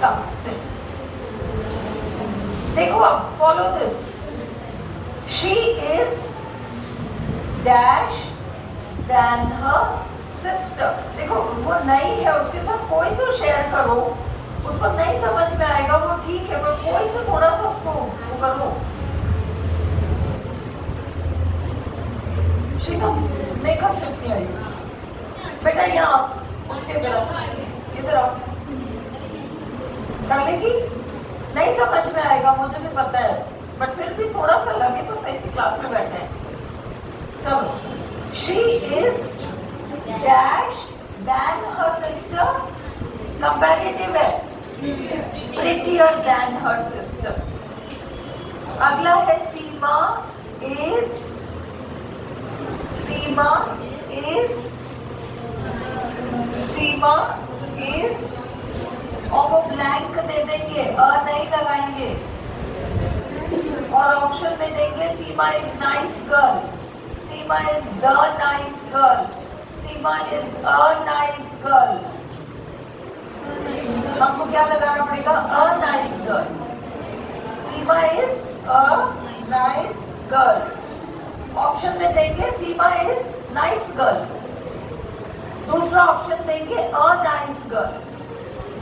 Come, sit. देखो अब follow this. She is dash than her sister. देखो वो नई है, उसके साथ कोई तो शेयर करो. उसको नहीं समझ में आएगा वो ठीक है, पर कोई तो थोड़ा सा उसको वो करो. शिवम मेकअप सीख नहीं आई बेटा, यहाँ उठ के इधर आओ. कर लेगी? नहीं समझ में आएगा मुझे भी पता है, बट फिर भी थोड़ा सा लगे तो सही क्लास में बैठे. चलो. She is dash than her sister. Comparative है. Prettier than her sister. अगला है सीमा is और वो ब्लैंक दे देंगे, नहीं लगाएंगे, और ऑप्शन में देंगे Seema is nice girl, Seema is the nice girl, Seema is a nice girl. हमको क्या लगाना पड़ेगा? A nice girl. Seema is a nice girl. Option में देंगे सीमा इज नाइस गर्ल. दूसरा ऑप्शन देंगे अ नाइस गर्ल.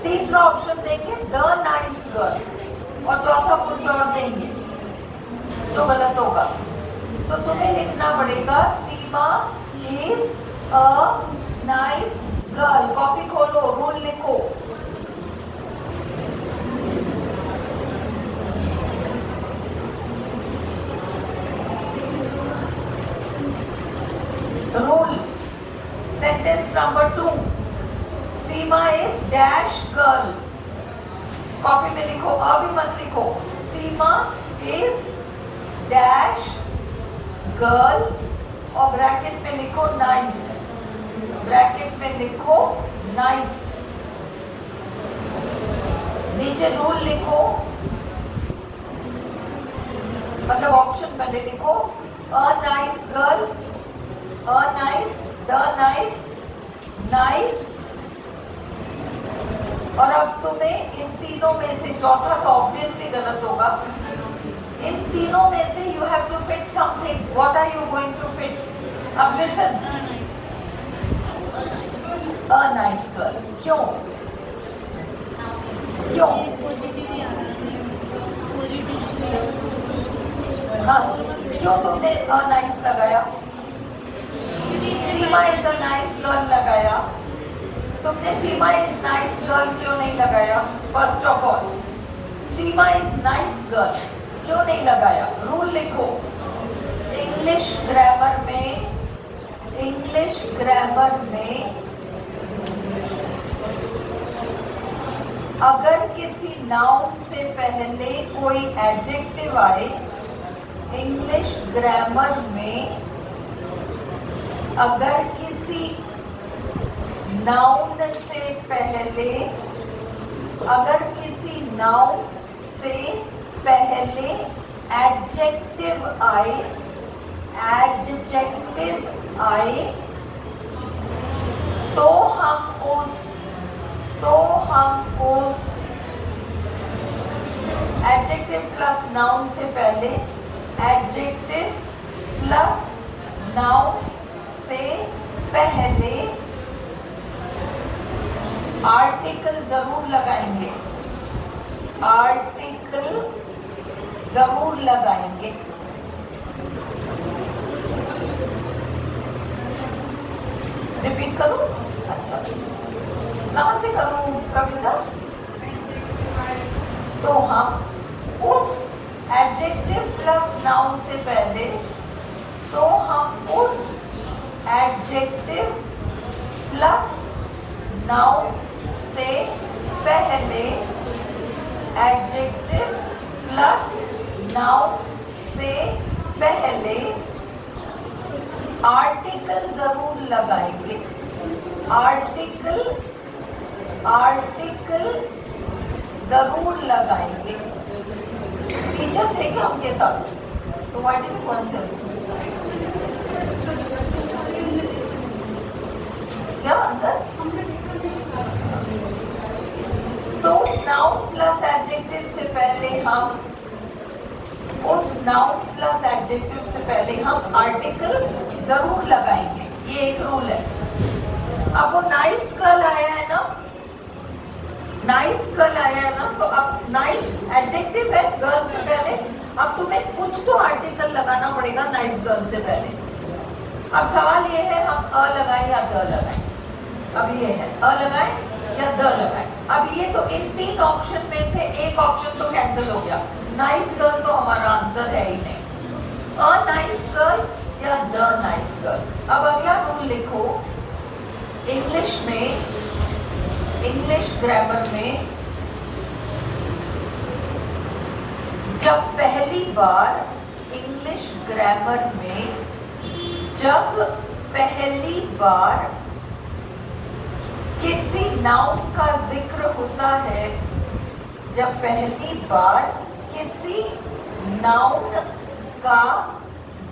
तीसरा ऑप्शन देंगे द नाइस गर्ल. और चौथा कुछ और देंगे तो गलत होगा. तो तुम्हें लिखना पड़ेगा Seema is a nice girl. Copy खोलो, रूल लिखो. Rule. Sentence number 2. Seema is dash girl. Copy में लिखो, अभी मत लिखो. सीमा इज डैश गर्ल और ब्रैकेट में लिखो नाइस. ब्रैकेट में लिखो नाइस. नीचे रूल लिखो, मतलब ऑप्शन पहले लिखो. अ nice girl, a nice, the nice, nice. और अब तुम्हें इन तीनों में से, चौथा तो ऑब्वियसली गलत होगा, इन तीनों में से you have to fit something. What are you going to fit? अब लिसन. A nice girl. क्यों? क्यों? हाँ, क्यों तुमने अ नाइस लगाया? Seema is a nice girl लगाया. तुमने सीमा इज नाइस गर्ल क्यों नहीं लगाया? First of all Seema is nice girl क्यों नहीं लगाया? रूल लिखो. इंग्लिश ग्रामर में अगर किसी नाउन से पहले कोई एडजेक्टिव आए, इंग्लिश ग्रामर में अगर किसी नाउन से पहले, अगर किसी नाउन से पहले एडजेक्टिव आए, तो हम उस एडजेक्टिव प्लस नाउन से पहले, एडजेक्टिव प्लस नाउन से पहले आर्टिकल जरूर लगाएंगे. आर्टिकल जरूर लगाएंगे. रिपीट करूं? अच्छा, कहाँ से करूं कविता? तो हम उस एडजेक्टिव प्लस नाउन से पहले, तो हम उस एडजेक्टिव प्लस नाउन से पहले, एडजेक्टिव प्लस नाउन से पहले आर्टिकल जरूर लगाएंगे. आर्टिकल जरूर लगाएंगे. टीचर थे क्या उनके साथ? तो व्हाई डिड यू आंसर? क्या आंसर? Those nouns एडजेक्टिव से पहले हम उस नाउन प्लस एडजेक्टिव से पहले हम आर्टिकल जरूर लगाएंगे, ये एक रूल है। अब वो नाइस गर्ल आया है ना, नाइस गर्ल आया है ना, तो अब नाइस एडजेक्टिव है गर्ल से पहले, अब तुम्हें कुछ तो आर्टिकल लगाना पड़ेगा नाइस गर्ल से पहले। अब सवाल ये है हम अ लगाएं या द लगाएं। अब ये है अ लगाएं या द लगाएं। अब ये तो इन तीन ऑप्शन में से एक ऑप्शन तो कैंसिल हो गया, नाइस गर्ल तो हमारा आंसर है ही नहीं। अ नाइस गर्ल या द नाइस गर्ल। अब अगला रूल लिखो, इंग्लिश में, इंग्लिश ग्रामर में जब पहली बार, इंग्लिश ग्रामर में जब पहली बार किसी नाउन का जिक्र होता है, जब पहली बार किसी नाउन का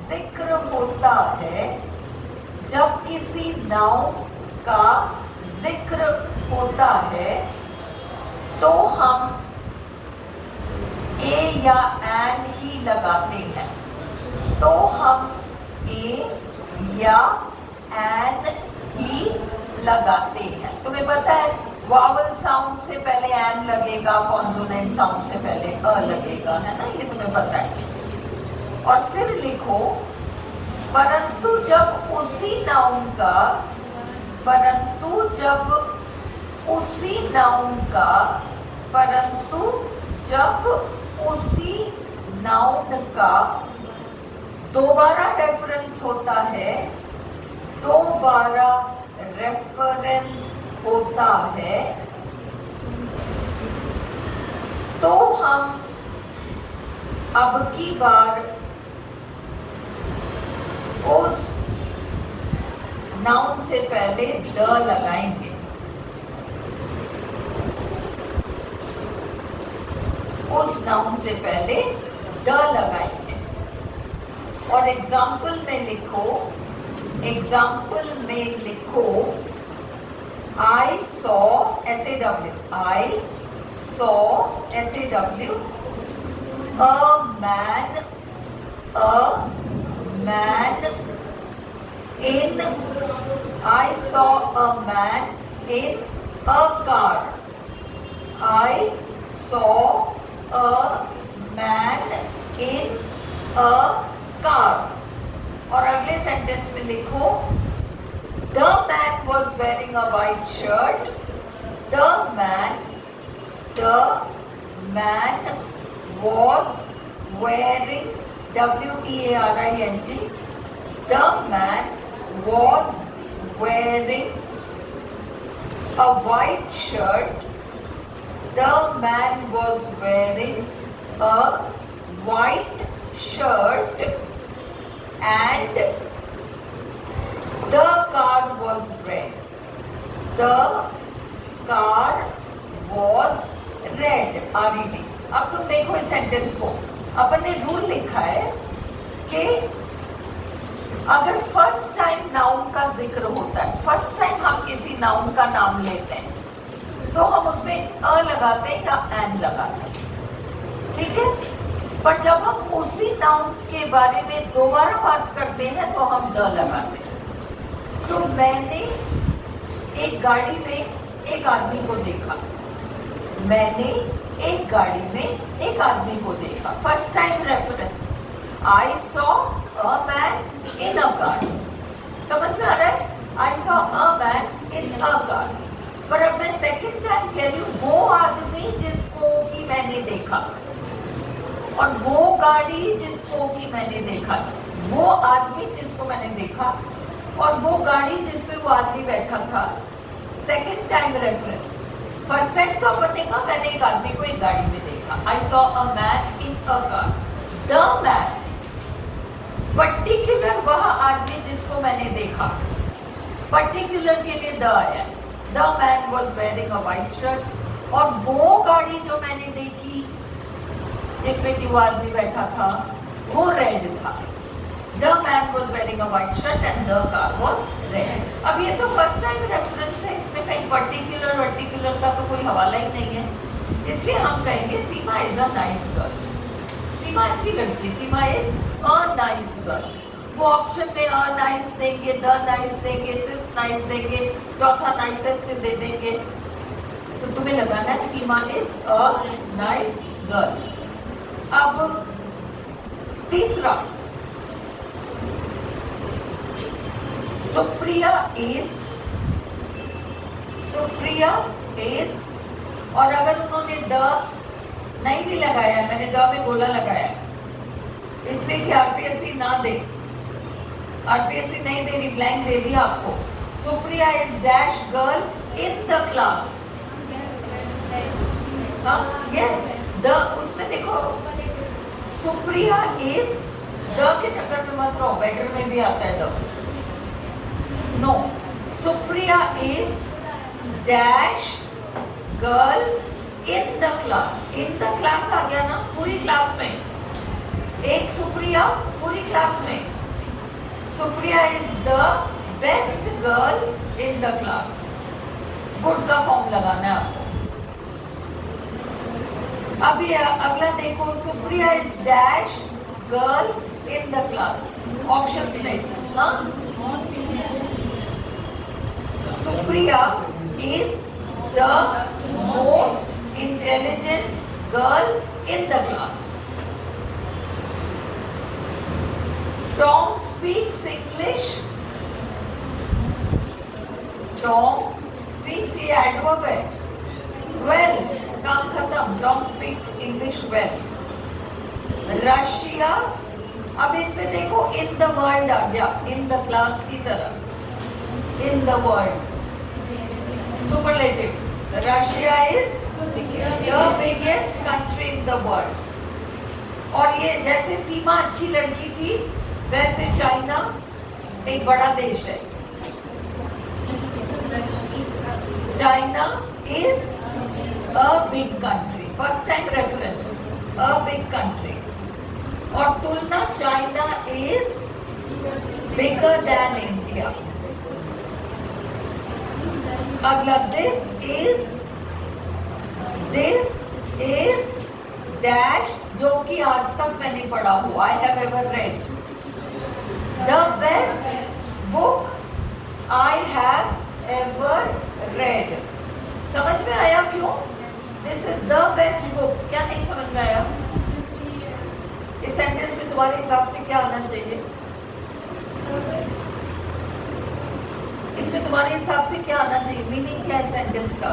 जिक्र होता है, जब किसी नाउन का जिक्र होता है तो हम ए या एन ही लगाते हैं, तो हम ए या एन ही लगाते हैं। तुम्हें पता है वावल साउंड से पहले एन लगेगा, कॉन्सोनेंट साउंड से पहले अ लगेगा, है ना, ये तुम्हें पता है। और फिर लिखो, परंतु जब उसी नाउन का, परंतु जब उसी नाउन का, परंतु जब उसी नाउन का दोबारा रेफरेंस होता है, दोबारा रेफरेंस होता है, तो हम अब की बार उस नाउन से पहले द लगाएंगे। उस नाउन से पहले द लगाएंगे। और एग्जाम्पल में लिखो, एग्जाम्पल में लिखो, I saw SAW, I saw SAW, a man in, I saw a man in a car, I saw a man in a car। और अगले सेंटेंस में लिखो, the man was wearing a white shirt, the man was wearing, W-E-A-R-I-N-G, the man was wearing a white shirt, the man was wearing a white shirt and the car was red, the car was red, R-E-D। अब तुम देखो इस sentence को, अपन ने rule लिखा है कि अगर फर्स्ट टाइम नाउन का जिक्र होता है, फर्स्ट टाइम हम किसी नाउन का नाम लेते हैं, तो हम उसमें अ लगाते हैं या एन लगाते हैं, ठीक है। पर जब हम उसी नाउन के बारे में दोबारा बात करते हैं तो हम द लगाते हैं। तो मैंने एक गाड़ी में एक आदमी को देखा, मैंने एक गाड़ी में एक आदमी को देखा, first time reference, I saw a man in a car। समझ में आ रहा है, I saw a man in a car। पर अब मैं सेकंड टाइम कह रही हूँ वो आदमी जिसको कि मैंने देखा, और वो गाड़ी जिसको कि मैंने देखा, वो आदमी जिसको मैंने देखा, और वो गाड़ी जिसपे वो आदमी बैठा था। Second time reference, first time तो अपन ने कहा मैंने एक आदमी को एक गाड़ी में देखा, I saw a man in a car, the man, particular वह आदमी जिसको मैंने देखा, पर्टिकुलर के लिए द आया, the man was wearing a white shirt, और वो गाड़ी जो मैंने देखी जिसमें कि वो आदमी बैठा था वो रेड था। The man was wearing a white shirt and the car was red. अब ये तो फर्स्ट टाइम रेफरेंस है, इसमें कहीं पर्टिकुलर वर्टिकुलर का तो कोई हवाला ही नहीं है, इसलिए हम कहेंगे सीमा इज अ नाइस गर्ल। सीमा अच्छी लड़की, सीमा इज अ नाइस गर्ल। वो ऑप्शन में अ नाइस देंगे, द नाइस देंगे, सिर्फ नाइस देंगे, चौथा नाइसेस्ट दे देंगे। तो तुम्हें लगाना है सीमा इज अ नाइस गर्ल। अब तीसरा, सुप्रिया इज और अगर उन्होंने द नहीं भी लगाया, मैंने द में बोला लगाया, इसलिए कि आरपीएससी ना दे, आरपीएससी नहीं दे रही, ब्लैंक दे दिया आपको। Supriya is dash girl in the class. Yes, the उसमें देखो सुप्रिया इज, द के चक्कर में मत रहो, बेटर में भी आता है the. No, Supriya is dash girl in the class. In the class आ गया ना, पूरी क्लास में। एक सुप्रिया पूरी क्लास में। Supriya is the best girl in the class. Good का फॉर्म लगाना है आपको। अब ये अगला देखो, Supriya is dash girl in the class. Option में हाँ, Supriya is the most intelligent girl in the class. Tom speaks English. Tom speaks ये एडवर्ब है, वेल, काम खत्म। Tom speaks English well. Russia, अब इसमें देखो इन द वर्ल्ड आ गया, इन द क्लास की तरह। In the world superlative. Russia is the biggest country in the world. और ये जैसे सीमा अच्छी लड़की थी, वैसे चाइना एक बड़ा देश है। China is a big country, first time reference, a big country. और तुलना, China is bigger than India. अगला, दिस इज डैश, जो कि आज तक मैंने पढ़ा हुआ, आई have ever red. The best book I have ever red. समझ में आया क्यों? This is the best book. क्या नहीं समझ में आया? इस सेंटेंस में तुम्हारे हिसाब से क्या आना चाहिए? इसमें तुम्हारे हिसाब से क्या आना चाहिए? मीनिंग क्या है सेंटेंस का?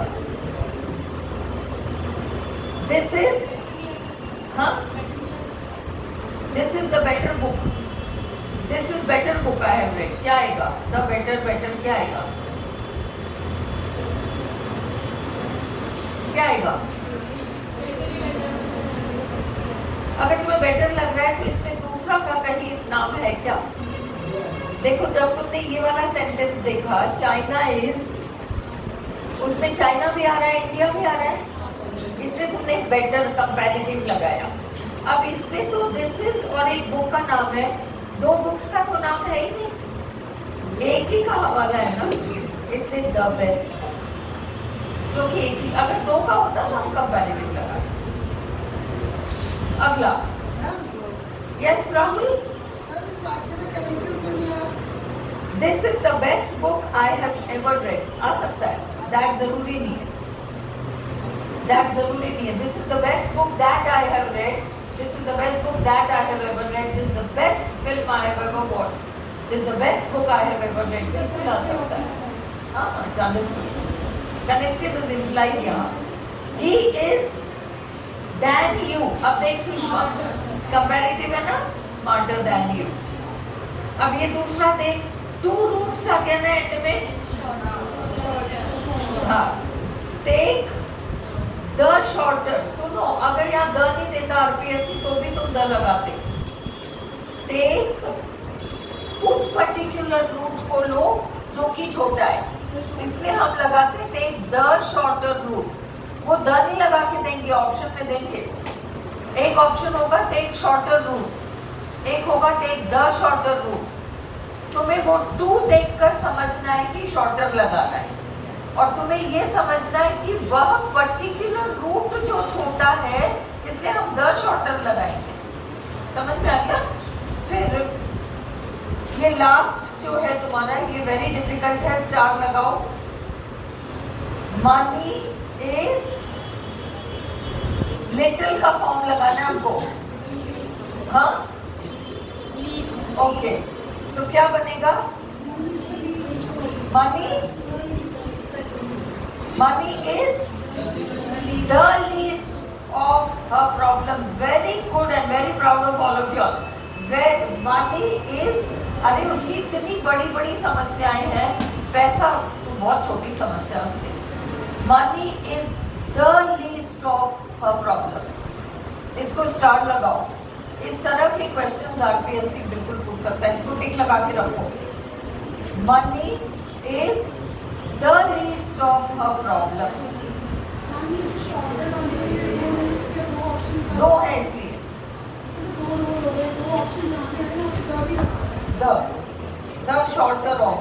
दिस इज, हाँ, this is the better book. This is better book I have red. क्या आएगा? द बेटर, बेटर क्या आएगा? क्या आएगा? अगर तुम्हें बेटर लग रहा है तो इसमें दूसरा का कहीं नाम है क्या? देखो, जब तुमने ये वाला सेंटेंस देखा, चाइना इज, उसमें चाइना भी आ रहा है, इंडिया भी आ रहा है, इसलिए तुमने बेटर कंपैरेटिव लगाया। अब इसमें तो दिस इज और एक बुक का नाम है, दो बुक्स का तो नाम है ही नहीं, एक ही का हवाला है ना, इसलिए द बेस्ट। क्योंकि एक ही, अगर दो का होता तो हम कंपैरेटिव लगा। अगला, yes Rahul, this is the best book I have ever read. आ सकता है, दैट जरूरी नहीं है, दैट जरूरी नहीं है। This is the best book that I have read, this is the best book that I have ever read, this is the best film I have ever watched, this is the best book I have ever read. बिल्कुल आ सकता है। हाँ, connective is implied यहाँ। He is than you. अब देख Sushma, comparative है ना, स्मार्टर देन यू। अब ये दूसरा देख, टू रूट्स आ गया ना एंड में। हाँ, टेक द शॉर्टर। सुनो, अगर यहाँ द नहीं देता आरपीएससी तो भी तुम द लगाते। टेक, उस पर्टिकुलर रूट को लो जो कि छोटा है, इसलिए हम लगाते हैं टेक द शॉर्टर रूट। वो द नहीं लगा के देंगे, ऑप्शन में देंगे। एक ऑप्शन होगा टेक शॉर्टर रूट, एक होगा टेक द शॉर्टर रूट। तुम्हें वो टू देखकर समझना है कि शॉर्टर लगाना है, और तुम्हें ये समझना है कि वह पर्टिकुलर रूट जो छोटा छोटा है इसलिए हम द शॉर्टर लगाएंगे। समझ में आ गया? फिर ये लास्ट जो है तुम्हारा, ये वेरी डिफिकल्ट है, स्टार लगाओ। मनी इज लिटिल का फॉर्म लगाना है हमको। हाँ, ओके, तो क्या बनेगा? money is the least of her problems. Very good and very proud of all of you all. Money is, अरे उसकी इतनी बड़ी बड़ी समस्याएं हैं, पैसा तो बहुत छोटी समस्या उसकी। Money is the least of her problems. इसको स्टार लगाओ। इस तरह के क्वेश्चंस आरपीएससी बिल्कुल पूछ सकता है, इसको टिक लगा के रखो। Money is the least of her problems. दो है इसलिए the shorter of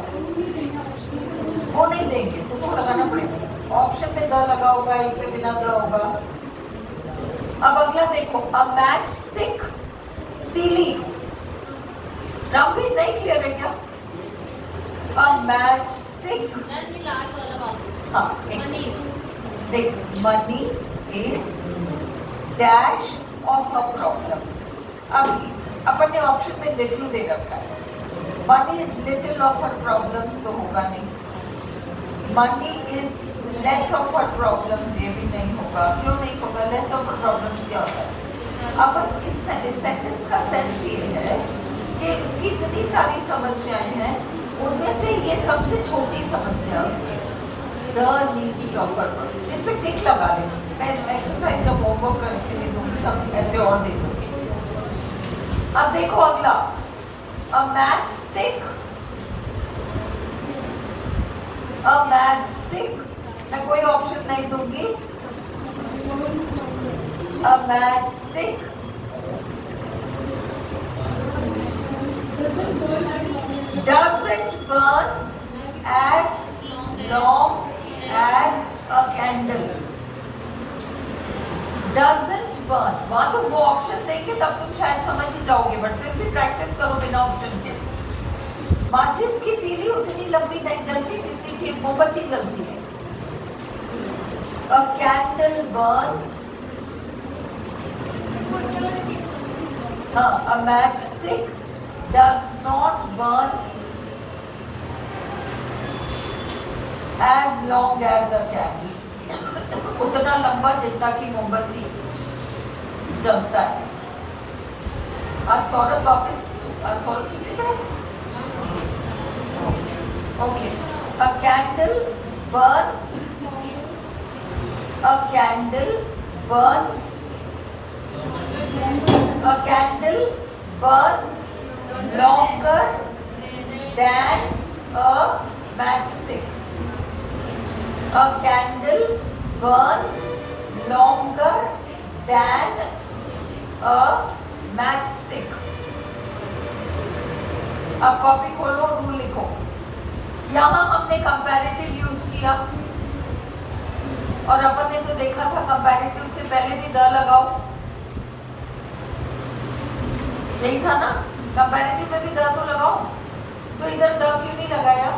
वो नहीं देंगे, तुमको लगाना पड़ेगा। ऑप्शन में द लगा होगा, एक पे बिना द होगा। अब अगला देखो, अ मैच स्टिक तीली। रामवीर नहीं क्लियर है क्या? अ मैच स्टिक, हाँ, देख, money is dash of her problems. अब अपन ने ऑप्शन में लिटिल दे रखा है, money is little of her problems तो होगा नहीं। Money is less of her problems, ये भी नहीं होगा। क्यों नहीं होगा? लेस ऑफ हर प्रॉब्लम्स क्या होता है? अब इस सेंटेंस का सेंस ये है कि उसकी इतनी सारी समस्याएं हैं, उनमें से ये सबसे छोटी समस्या उसकी, the least of her problem. इस पे टिक लगा ले। मैं एक्सरसाइज जब होमवर्क करके ले दूंगी तब ऐसे और दे दूंगी। अब देखो अगला, a match stick. A match stick, मैं कोई ऑप्शन नहीं दूंगी। A match stick doesn't burn as long as a candle. Doesn't burn, वहां तो वो ऑप्शन देंगे तब तुम शायद समझ ही जाओगे, बट फिर भी प्रैक्टिस करो बिना ऑप्शन के। माचिस की तीली उतनी लंबी नहीं जलती जितनी की मोमबत्ती जलती है। A candle burns, हाँ, a matchstick does not burn as long as a candle. उतना लंबा जितना की मोमबत्ती जलता है। आज सौरभ वापस, आज सौरभ छुट्टी पे। Okay, a candle burns, a candle burns, a candle burns longer than a matchstick. A candle burns longer than a matchstick. अब कॉपी खोलो, रूल लिखो। यहाँ हमने कंपैरेटिव यूज किया और अपन ने तो देखा था कंपैरेटिव से पहले भी द लगाओ, यही था ना? कंपैरेटिव में भी द तो लगाओ, तो इधर द क्यों नहीं लगाया?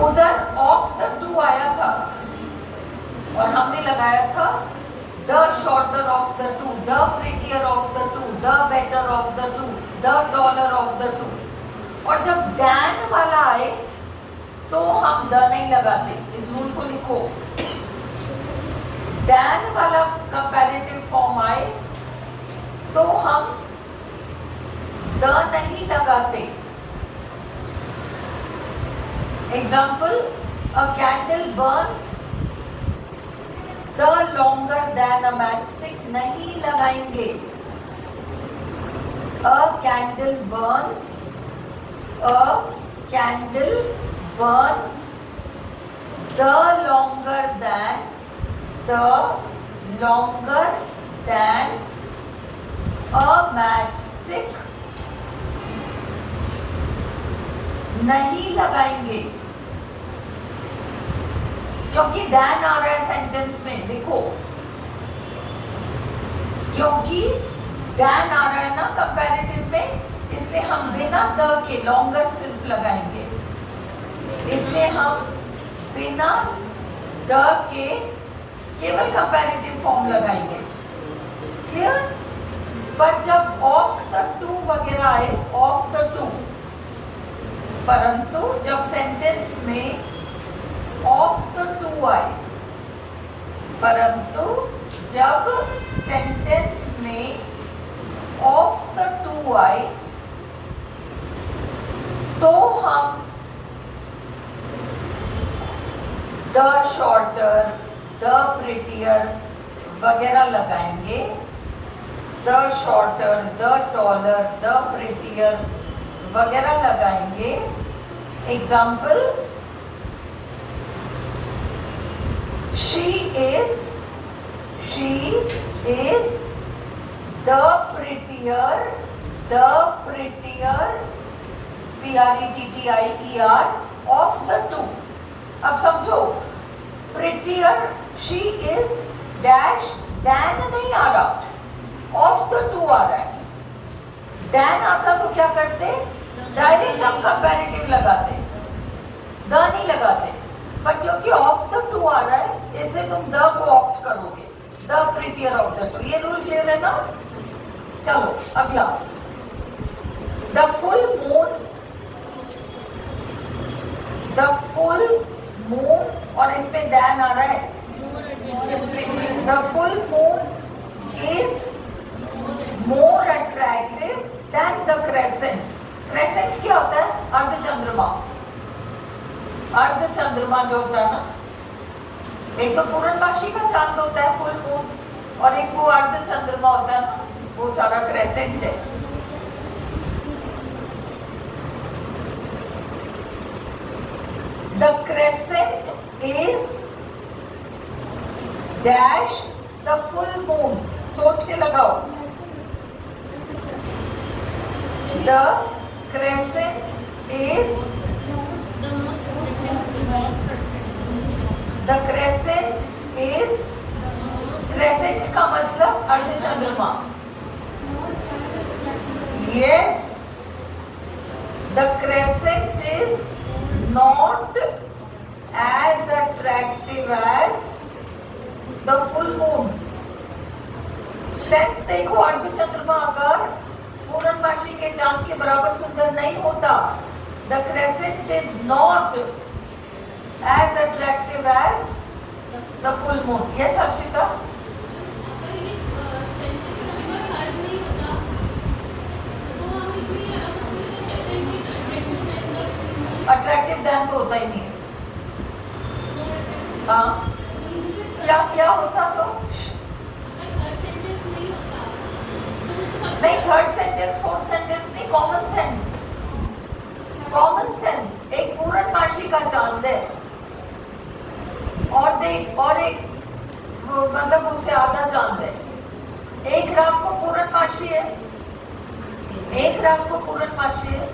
उधर ऑफ द टू आया था और हमने लगाया था the shorter of the to, the prettier of the to, the better of the to, the dollar of the to. और जब दैन वाला आए तो हम द नहीं लगाते। इस रूल को लिखो, दैन वाला कंपैरेटिव फॉर्म आए तो हम द नहीं लगाते। Example, a candle burns the longer than a matchstick, नहीं लगाएंगे। A candle burns, a candle burns the longer than, the longer than a matchstick, नहीं लगाएंगे क्योंकि दैन आ रहा है सेंटेंस में। क्योंकि दैन आ रहा है ना कंपैरेटिव में, इसलिए हम बिना द के लॉन्गर सिर्फ लगाएंगे, इसलिए हम बिना द के केवल कंपैरेटिव फॉर्म लगाएंगे। क्लियर? पर जब ऑफ द टू वगैरह आए, ऑफ द टू, परंतु जब सेंटेंस में ऑफ द टू आए, परंतु जब सेंटेंस में ऑफ द टू आए तो हम द शॉर्टर, द प्रिटियर वगैरह लगाएंगे। The shorter, the taller, the prettier वगैरह लगाएंगे। Example, she is the prettier, P-R-E-T-T-I-E-R of the two। अब समझो, prettier, she is dash, than नहीं आ रहा, of the two आ रहा है। than आता तो क्या करते, डायरेक्ट हम कंपैरेटिव लगाते, द नहीं लगाते, पर क्योंकि ऑफ द टू आ रहा है इससे तुम द को ऑप्ट करोगे, the prettier of the two. ये रूल क्लियर है ना? चलो अगला, the full moon, the full moon, और इसमें दैन आ रहा है, the full moon is more attractive than the crescent. Crescent क्या होता है? अर्धचंद्रमा। अर्धचंद्रमा जो होता है ना, एक तो पूर्णमासी का चांद होता है फुल मून, और एक वो अर्धचंद्रमा होता है ना, वो सारा क्रेसेंट है। The crescent is dash the full moon. सोच के लगाओ, the crescent is, the crescent is, crescent का मतलब अर्धचंद्रमा। Yes, the crescent is not as attractive as the full moon. Sense देखो, अर्धचंद्रमा अगर पूर्णमासी के चांद के बराबर सुंदर नहीं होता, the crescent is not as attractive as the full moon। Yes, Harshita? Attractive than तो होता ही नहीं है। हाँ, क्या होता तो नहीं, थर्ड सेंटेंस, फोर्थ सेंटेंस नहीं, कॉमन सेंस। कॉमन सेंस, एक पूर्णमासी का चांद है और एक मतलब उससे आधा चांद है, एक रात को पूर्णमासी है, एक रात को पूर्णमासी है,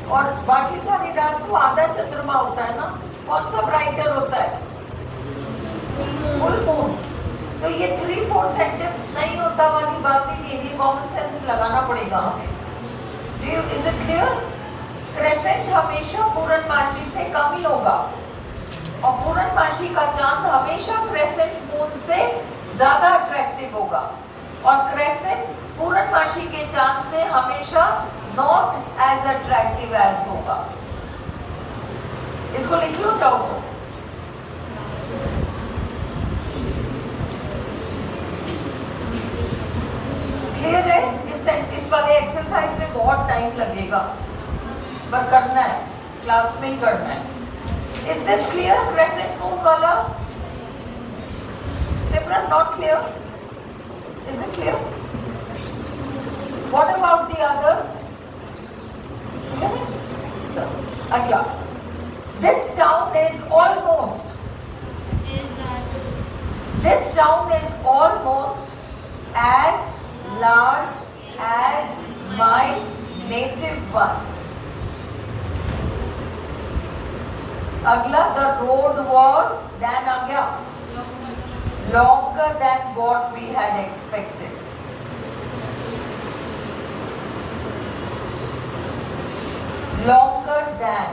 और बाकी सारी रात को आधा चंद्रमा होता है ना। कौन सा ब्राइटर होता है? Full moon. तो ये 3-4 सेंटेंस नहीं होता वाली बात ही नहीं, ये कॉमन सेंस लगाना पड़ेगा हमें। Is it clear? क्रेसेंट हमेशा पूर्णमासी से कम ही होगा, और पूर्णमासी का चांद हमेशा क्रेसेंट मून से ज्यादा अट्रैक्टिव होगा, और क्रेसेंट पूर्णमासी के चांद से हमेशा नॉट एज अट्रैक्टिव एज होगा। इसको लिख लो चाहो तो। क्लियर है? इस वाले एक्सरसाइज में बहुत टाइम लगेगा, पर करना है, क्लास में ही करना है। Is this clear? Crescent moon wala? Simran, not clear? Is it clear? What about the others? Agla. This town is almost. This town is almost as large as my native one. अगला, the road was than आ गया, longer than what we had expected। longer than.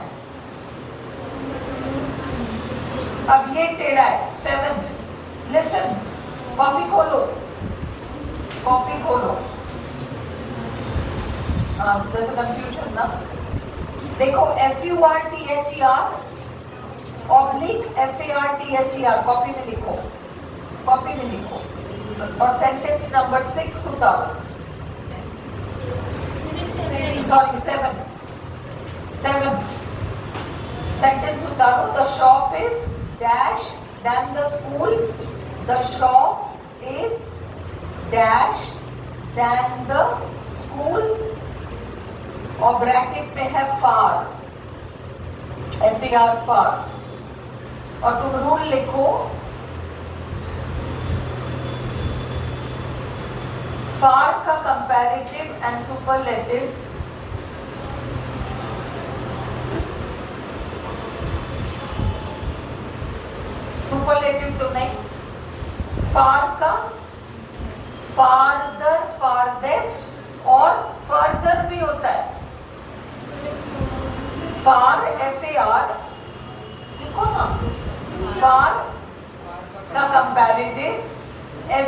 अब ये टेढ़ा है. 7. Listen. Copy खोलो. Copy खोलो. there's a confusion ना. देखो FURTHER ऑब्लिक FARTHER कॉपी में लिखो. कॉपी में लिखो. और सेंटेंस नंबर 6 उतारो. सॉरी 7. सेंटेंस उतारो. The shop is dash than the school. The shop is dash than the school. और ब्रैकेट में है फार. FAR फार. और तुम रूल लिखो. फार का कंपैरेटिव एंड सुपरलेटिव सुपरलेटिव तो नहीं. फार का फार्दर, फारदेस्ट और फर्दर भी होता है. फार FAR लिखो ना. फार का कंपैरेटिव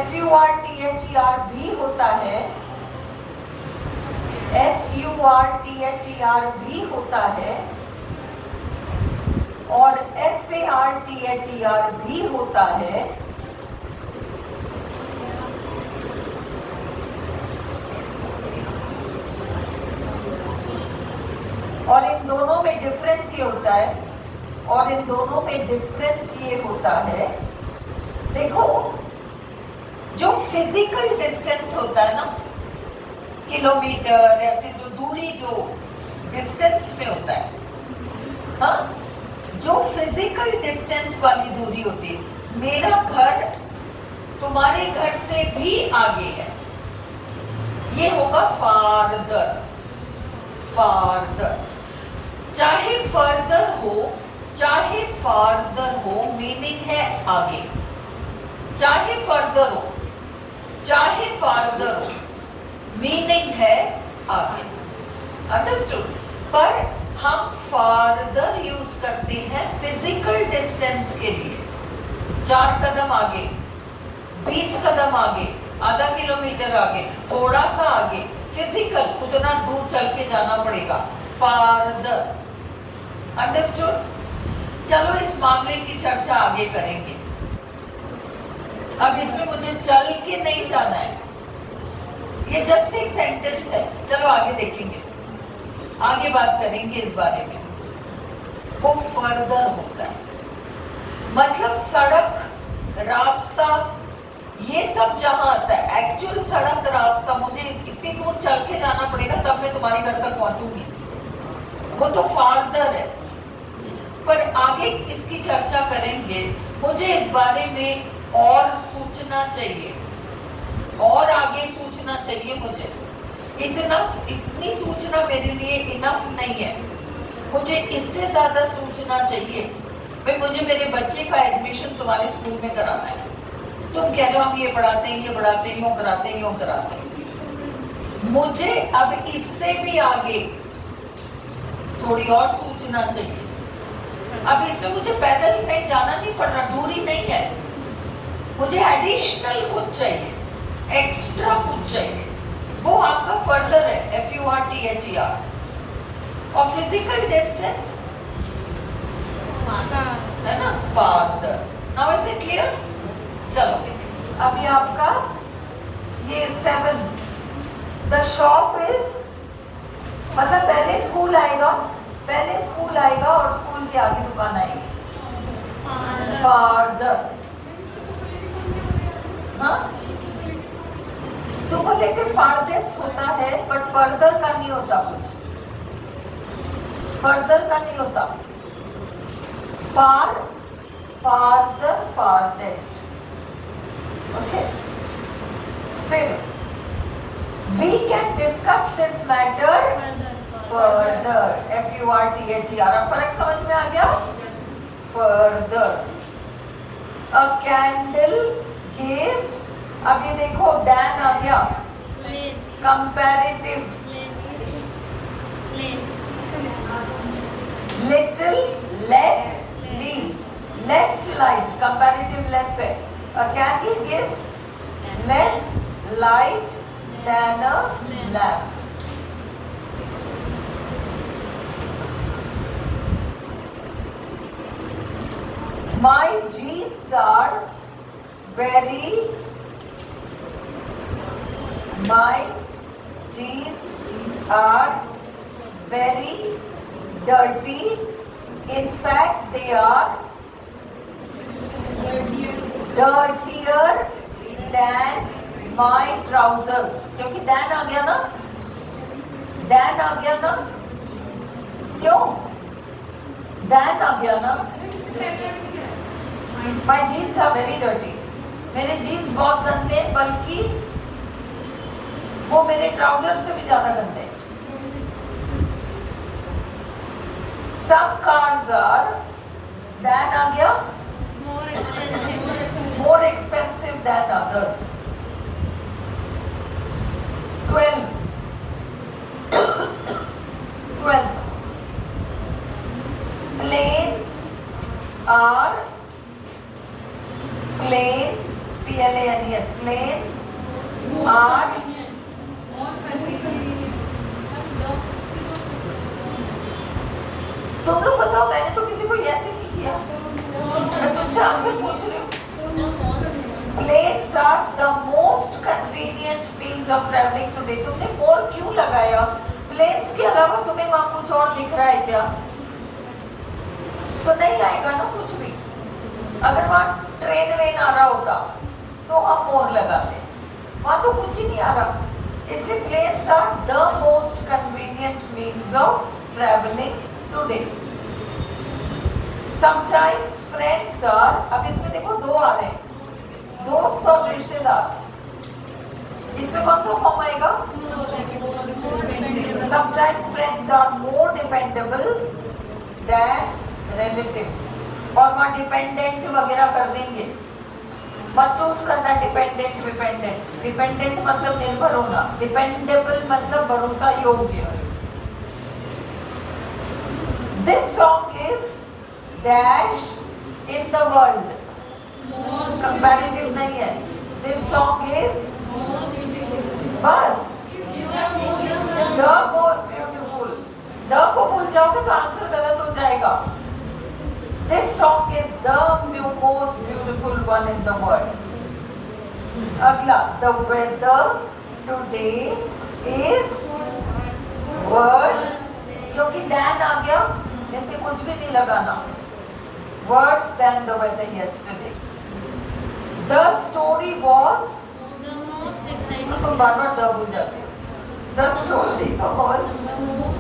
FURTHER भी होता है. FURTHER भी होता है. और FARTHER भी होता है. और इन दोनों में डिफरेंस ये होता है. और इन दोनों में डिफरेंस ये होता है. देखो जो फिजिकल डिस्टेंस होता है ना, किलोमीटर ऐसे जो दूरी जो डिस्टेंस में होता है, हाँ, जो फिजिकल डिस्टेंस वाली दूरी होती है. मेरा घर तुम्हारे घर से भी आगे है, ये होगा फार्दर. फार्दर चाहे फर्दर हो चाहे फार्दर हो, मीनिंग है आगे. चाहे फर्दर हो चाहे फार्दर हो, मीनिंग है आगे. अंडरस्टूड. पर हम फार्दर यूज करते हैं फिजिकल डिस्टेंस के लिए. 4 कदम आगे, 20 कदम आगे, आधा किलोमीटर आगे, थोड़ा सा आगे, फिजिकल उतना दूर चल के जाना पड़ेगा. फार्दर. अंडरस्टूड. चलो इस मामले की चर्चा आगे करेंगे. अब इसमें मुझे चल के नहीं जाना है, ये जस्ट एक सेंटेंस है. चलो आगे देखेंगे, आगे बात करेंगे इस बारे में. वो फर्दर होता है, मतलब सड़क, रास्ता, ये सब जहां आता है. एक्चुअल सड़क, रास्ता, मुझे इतनी दूर चल के जाना पड़ेगा तब मैं तुम्हारे घर तक पहुंचूंगी, वो तो फार्दर है. पर आगे इसकी चर्चा करेंगे. मुझे इस बारे में और सूचना चाहिए, और आगे सूचना चाहिए. मुझे इतनी सूचना मेरे लिए इनफ नहीं है. मुझे इससे ज्यादा सूचना चाहिए. भाई मुझे मेरे बच्चे का एडमिशन तुम्हारे स्कूल में कराना है. तुम कह रहे हो हम ये पढ़ाते हैं, ये पढ़ाते हैं, यूं कराते हैं, यूं कराते हैं. मुझे अब इससे भी आगे थोड़ी और सूचना चाहिए. अब इसमें मुझे पैदल कहीं जाना नहीं पड़ रहा, दूरी नहीं है. मुझे एडिशनल कुछ चाहिए, एक्स्ट्रा कुछ चाहिए. वो आपका फर्दर है, FURTHER. और फिजिकल डिस्टेंस है ना, farther. Now is it clear? चलो अभी आपका ये 7. द शॉप इज, मतलब पहले स्कूल आएगा, पहले स्कूल आएगा और स्कूल के आगे दुकान आएगी. फार्दर. हाँ, सुपरलेटिव फारदेस्ट होता है, बट फर्दर का नहीं होता. कुछ फर्दर का नहीं होता. फार, फार्दर, फारदेस्ट. ओके. फिर we can discuss this matter further. FURTHER. अब फर्क समझ में आ गया? Further. A candle gives. अब ये देखो Dan आ गया. Comparative. little, less, least. Less light, comparative less है. A candle gives less light than a lamp. My jeans are very dirty. In fact, they are dirtier than my trousers. क्योंकि Dan आ गया ना? Dan आ गया ना? क्यों? Dan आ गया ना? My jeans are very dirty. मेरे जीन्स बहुत गंदे, बल्कि वो मेरे ट्राउजर से भी ज्यादा गंदे. Some cars are, Dan आ गया, more expensive than others. 12. Planes, P-L-A-N-E-S, planes are तुम लोग बताओ, मैंने तो किसी को ऐसे नहीं किया. मैं तुमसे आंसर पूछ रही हूँ. Planes are the most convenient means of traveling today. तुमने more क्यों लगाया? Planes के अलावा तुम्हें वहाँ कुछ और लिख रहा है क्या? तो नहीं आएगा ना कुछ भी. अगर वहाँ ट्रेन वेन आ रहा होता तो हम मोर लगाते. वहाँ तो कुछ ही नहीं आ रहा. इसलिए planes are the most convenient means of traveling today. Sometimes friends are, अब इसमें देखो दो आ रहे हैं, दोस्त और रिश्तेदार. इसमें कौन सा फॉर्म आएगा? Sometimes friends are more dependable than relatives. और वहाँ डिपेंडेंट वगैरह कर देंगे. मत चूज करना डिपेंडेंट डिपेंडेंट. डिपेंडेंट मतलब निर्भर होना, डिपेंडेबल मतलब भरोसा योग्य. This song is dash in the world. Comparative नहीं है. This song is बस the most beautiful. The को भूल जाओगे तो आंसर गलत हो जाएगा. This song is the most beautiful one in the world. अगला, the weather today is worse. क्योंकि Dan आ गया, इससे कुछ भी नहीं लगाना. Worse than the weather yesterday. The story was. तुम बार बार द भूल जाते हो. The story was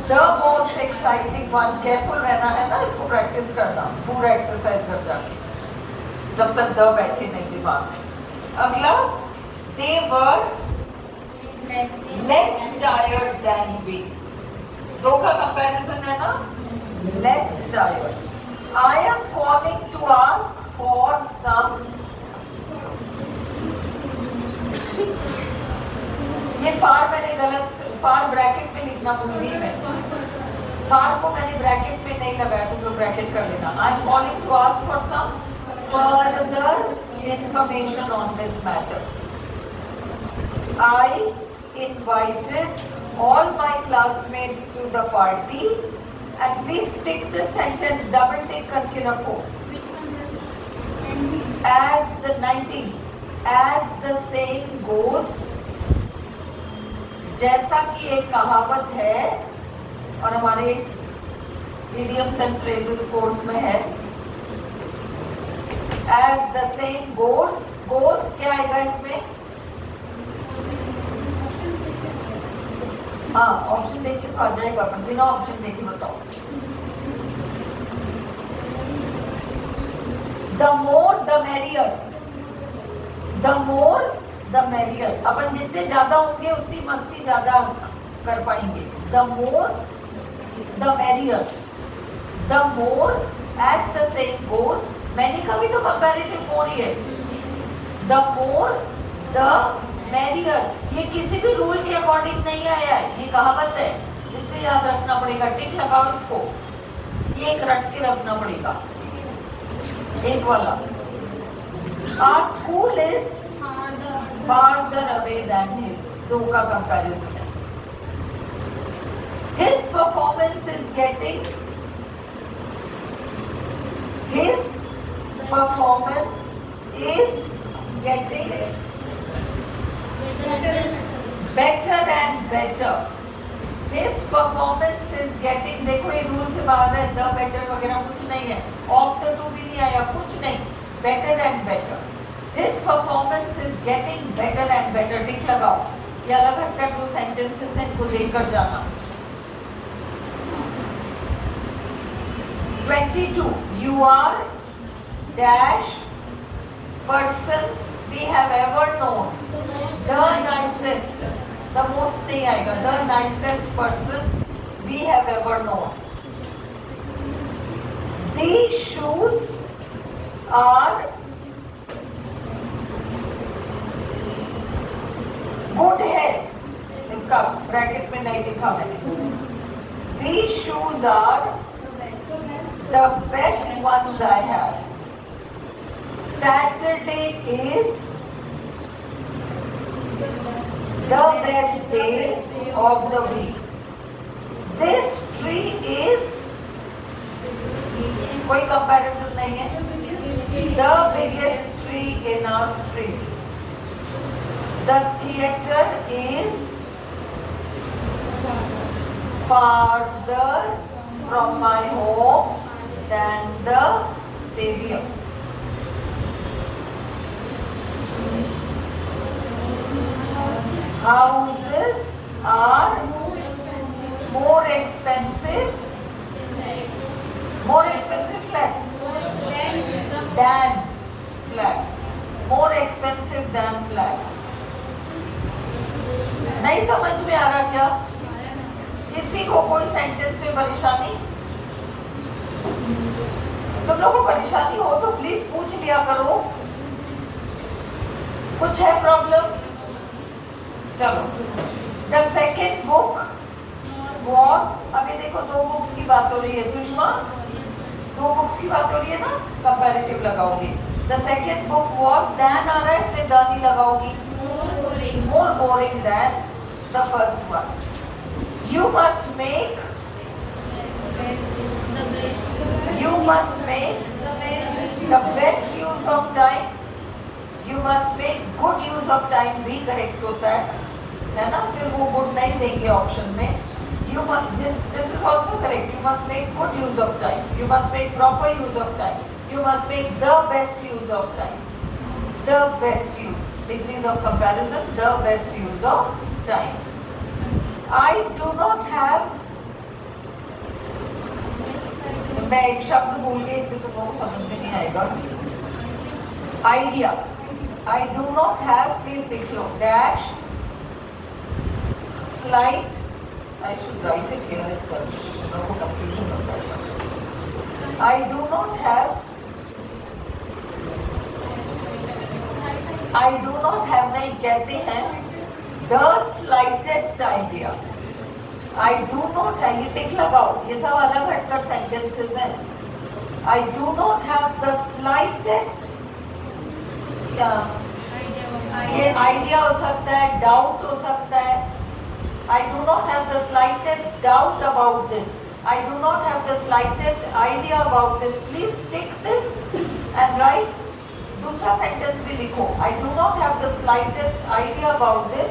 the most exciting one. Careful रहना है ना, इसको प्रैक्टिस करना, पूरा एक्सरसाइज कर जाके, जब तक द बैठे नहीं दिमाग में. अगला, they were less tired than we. दो का कंपैरिजन है ना, less tired. I am calling to ask for some. ये फार मैंने गलत, फार ब्रैकेट में लिखना भूल गई मैं. फार को मैंने ब्रैकेट में नहीं लगाया, तुम लोग ब्रैकेट कर लेना. I am calling to ask for some further information on this matter. I invited all my classmates to the party. And please tick this sentence, double tick करके रखो. As the 19, as the saying goes, जैसा कि एक कहावत है और हमारे idioms and phrases course में है. As the saying goes, goes क्या आएगा इसमें? हाँ, ऑप्शन देख के तो आ जाएगा, पर बिना ऑप्शन देखे बताओ. The more the merrier. The more the merrier. अपन जितने ज्यादा होंगे उतनी मस्ती ज्यादा कर पाएंगे. The more the merrier. The more, as the saying goes, मैंने कभी तो comparative more ही है. The more the merrier. ये किसी भी रूल के अकॉर्डिंग नहीं आया है, ये कहावत है, इससे याद रखना पड़ेगा. टिक लगाओ इसको. एक रट के रखना पड़ेगा, एक वाला। Our school is farther away than his, दो का कंपैरिजन है। His performance is getting better and better. His performance is getting, देखो ये रूल से बाहर है, the better वगैरह कुछ नहीं है, of the to भी नहीं आया, कुछ नहीं, better and better. His performance is getting better and better. टिक लगाओ, ये अलग हटकर जो सेंटेंसेस हैं इनको देखकर जाना। 22. You are dash person we have ever known. The nicest. The most नहीं आएगा, the nicest person we have ever known. These shoes are good है, इसका ब्रैकेट में नहीं लिखा मैंने। These shoes are the best ones I have. Saturday is the best day of the week. This tree is, कोई comparison नहीं है, the biggest tree in our street. The theater is farther from my home than the stadium. Houses are more expensive flats than flats. More expensive than flats. नहीं समझ में आ रहा क्या? किसी को कोई सेंटेंस में परेशानी? तुम लोगों को परेशानी हो तो प्लीज पूछ लिया करो। कुछ है प्रॉब्लम? चलो, द सेकेंड बुक वॉज, अभी देखो दो बुक्स की बात हो रही है सुषमा, दो बुक्स की बात हो रही है ना, कंपैरेटिव लगाओगी। The second book was, than आ रहा है इसलिए द नहीं लगाओगी, more boring than the first one. You must make the best use of time. You must make good use of time भी करेक्ट होता है ना, फिर वो गुड नहीं देंगे ऑप्शन में। You must, this is also correct, you must make good use of time, you must make proper use of time, you must make the best use of time, the best use, degrees of comparison, the best use of time. I do not have, मैं एक शब्द भूल गई इसलिए तुम लोगों को समझ में नहीं आएगा। Idea, I do not have, please लिख लो, dash slight, I should write it here itself, no confusion होता है। I do not have नहीं कहते हैं the slightest idea। I do not है, ये टिक लगाओ, ये सब अलग हटकर सेंटेंसेस हैं। I do not have the slightest, ये आइडिया हो सकता है, डाउट हो सकता है। I do not have the slightest doubt about this. I do not have the slightest idea about this. Please tick this and write. दूसरा sentence भी लिखो। I do not have the slightest idea about this.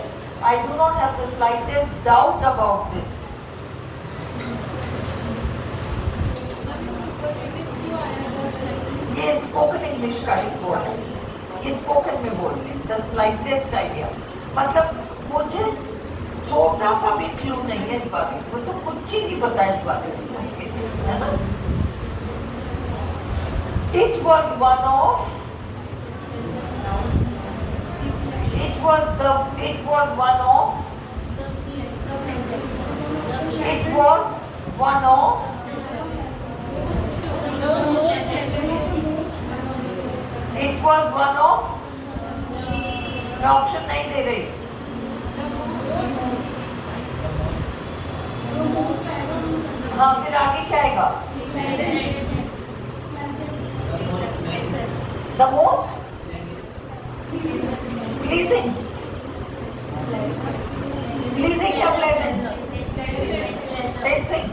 I do not have the slightest doubt about this. ये spoken English का एक वो है, ये spoken में बोलते हैं, द स्लाइटेस्ट आइडिया, मतलब मुझे छोटा सा भी क्लू नहीं है इस बारे में, मुझे कुछ ही नहीं पता है इस बारे में, है ना। It was one of, it was one of, it was one of, it was one of, मैं ऑप्शन नहीं दे रही, हाँ, फिर आगे क्या आएगा? द मोस्ट प्लीजिंग, प्लीजिंग या प्लेजेंट? लेट्स सिंग,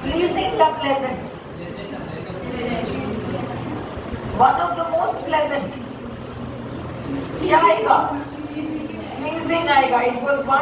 प्लीजिंग या pleasant? One of the most pleasant क्या आएगा? प्लीजिंग आएगा. It was